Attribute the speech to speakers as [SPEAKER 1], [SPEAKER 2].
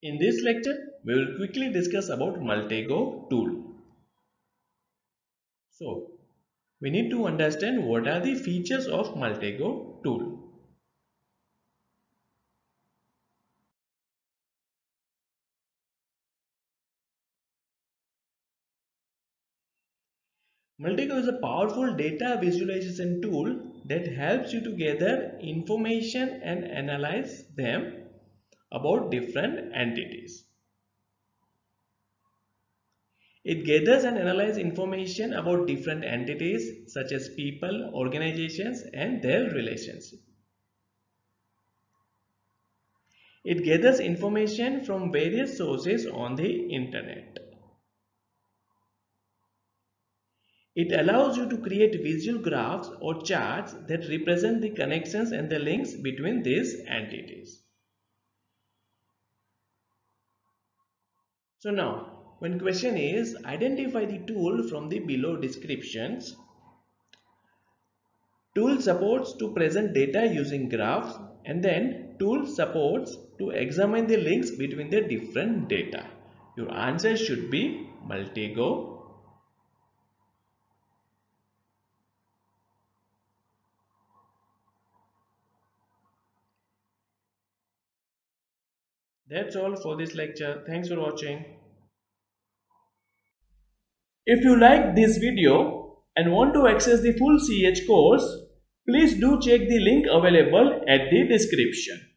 [SPEAKER 1] In this lecture, we will quickly discuss about Maltego tool. So, we need to understand what are the features of Maltego tool. Maltego is a powerful data visualization tool that helps you to gather information and analyze them about different entities. It gathers and analyzes information about different entities such as people, organizations, and their relationships. It gathers information from various sources on the internet. It allows you to create visual graphs or charts that represent the connections and the links between these entities. So now, one question is, identify the tool from the below descriptions. Tool supports to present data using graphs, and then tool supports to examine the links between the different data. Your answer should be Maltego. That's all for this lecture. Thanks for watching. If you like this video and want to access the full CEH course, please do check the link available at the description.